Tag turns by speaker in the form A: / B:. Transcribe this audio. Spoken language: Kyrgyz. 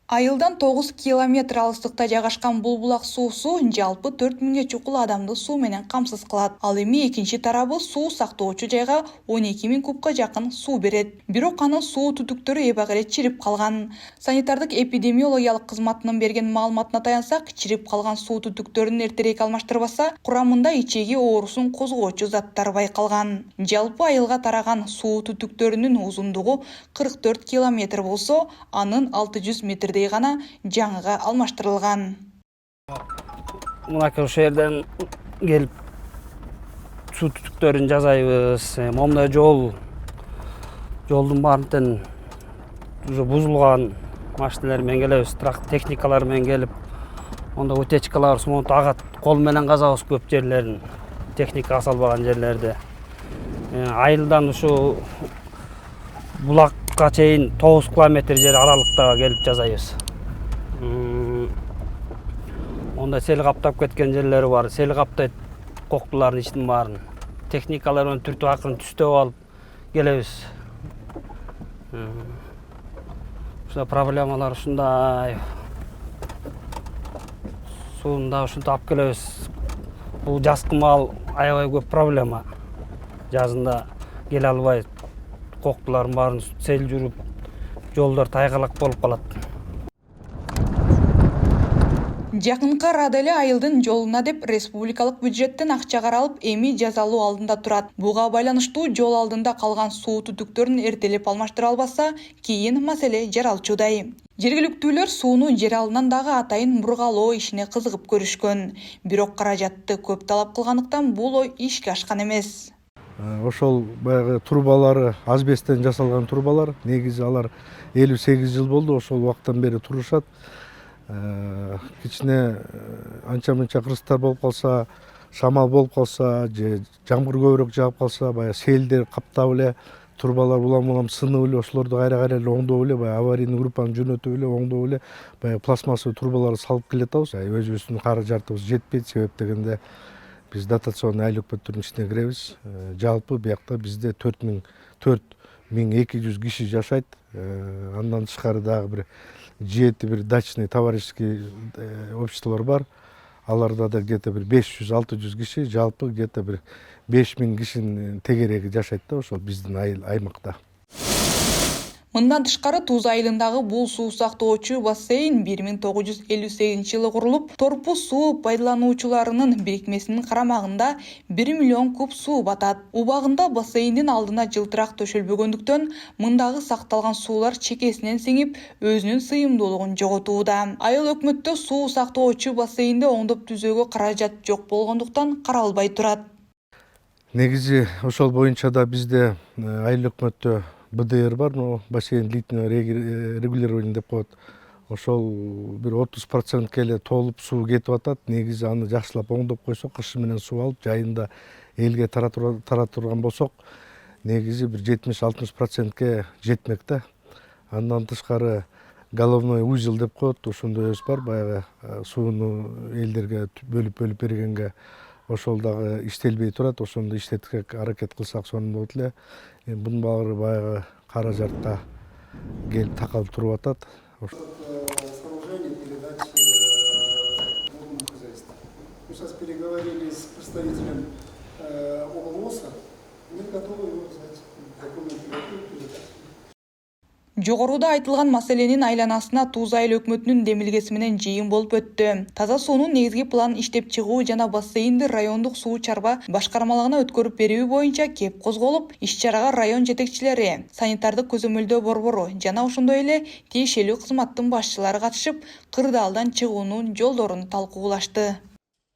A: Айылдан 9 километр алыстыкта жайгашкан бул булак суусу жалпы 4000 чукул адамды суу менен камсыз кылат. Ал эми экинчи тарабы суу сактоочу жайга 12000 кубка жакын суу берет. Бирок анын суу түтүктөрү эбак эле чирип калган. Санитардык эпидемиологиялык кызматынын берген маалыматына таянсак, чирип калган суу түтүктөрүн эртерээк алмаштырбаса, курамында ичеги оорусун козгоочу заттар байкалган. Жалпы айылга тараган суу түтүктөрүнүн узундугу 44 километр болсо, анын 600 метр гана жаңыга алмаштырылган.
B: Мынакей ошол жерден келип суу түтүктөрүн жасайбыз. Момундай жолдун баарын уже бузулган машиналар менен келебиз, техникалар менен келип, онда утечкалар сумонту агат. Кол менен казабыз көп жерлерин, техника асалбаган жерлерди. Айылдан ушу булакка чейин 9 километр жер аралыкта келип жасайбыз. Онда сел каптап кеткен жерлери бар. Сел каптайт коктулардын иштин баарын. Техникалар менен түртүп акырын түстөп алып келебиз. Ушундай проблемалар ушундай. Сууну да ушинтип алып келебиз. Бул жазкы маал аябай көп проблема. Жазында келе албайт. Коктулардын баарын сел жүрүп, жолдор тайгалак болуп калат.
A: Жакынкы арада эле айылдын жолуна деп республикалык бюджеттен акча каралып, эми жазалуу алдында турат. Буга байланыштуу жол алдында калган суу түтүктөрүн эртелеп алмаштыра албаса, кийин маселе жаралчудай. Жергиликтүүлөр сууну жер алынан дагы атайын бургалоо ишине кызыгып көрүшкөн. Бирок каражатты көп талап кылгандыктан бул ой ишке ашкан эмес.
C: Ошол баягы трубалары асбесттен жасалган трубалар, негизи алар 58 жыл болду, ошол убактан бери турушат. Кичине анча-мынча кырсыктар болуп калса, шамал болуп калса, же жамгыр көбүрөөк жаап калса, баягы селдер каптап эле трубалар улам сынып эле, ошолорду кайра эле оңдоп эле, баягы аварийный группаны жөнөтүп эле, оңдоп эле, баягы пластмассовый трубаларды салып келатабыз. Өзүбүздүн каражатыбыз жетпейт, себеп дегенде биз дотационный айыл өкмөттөрдүн ичине киребиз. Жалпы биякта бизде 4200 киши жашайт. Андан тышкары дагы бир 7 дачный товарищеский обществолор бар. Аларда да где-то бир 500-600 киши, жалпы где-то бир 5000 кишинин тегереги жашайт да ошол биздин аймакта.
A: Мындан тышкары Туз айылындагы бул суу сактоочу бассейн 1958 жылы курулуп, торпу суу пайдалануучуларынын бирикмесинин карамагында 1 миллион куб суу батат. Убагында бассейндин алдына жылтырак төшөлбөгөндүктөн мындагы сакталган суулар чекесинен сиңип, өзүнүн сыйымдуулугун жоготууда. Айыл өкмөттө суу сактоочу бассейнди оңдоп түзүүгө каражат жок болгондуктан каралбай турат.
C: Негизи ошол боюнча да бизде айыл өкмөттө БДР бар, но бассейн длительного регулирования деп коет. Ошол бир 30% эле толуп суу кетип атат. Негизи аны жакшылап оңдоп койсок, кышы менен суу алып, жайында элге таратырган болсок, негизи бир 70-60% жетмек да. Андан тышкары головной узел деп коет, ошондойубуз бар, баягы сууну элдерге бөлүп бергенге ошол дагы иштелбей турат, ошондо иштетке аракет кылсак сонун болот эле. Бунун баары баягы каражатка келип такалып туруп атат.
D: Сооружение передать водному хозяйству. Мы сейчас переговорили с представителем облмоса, мы готовы его взять документы передать.
A: Жогоруда айтылган маселенин айланасына Туз айыл өкмөтүнүн демилгеси менен жыйын болуп өттү. Таза суунун негизги планын иштеп чыгуу жана бассейнди райондук суу чарба башкармалыгына өткөрүп берүү боюнча кеп козголуп, иш-чарага район жетекчилери, санитардык көзөмөлдөө борбору жана ошондой эле тиешелүү кызматтын башчылары катышып, кырдаалдан чыгуунун жолдорун талкуулашты.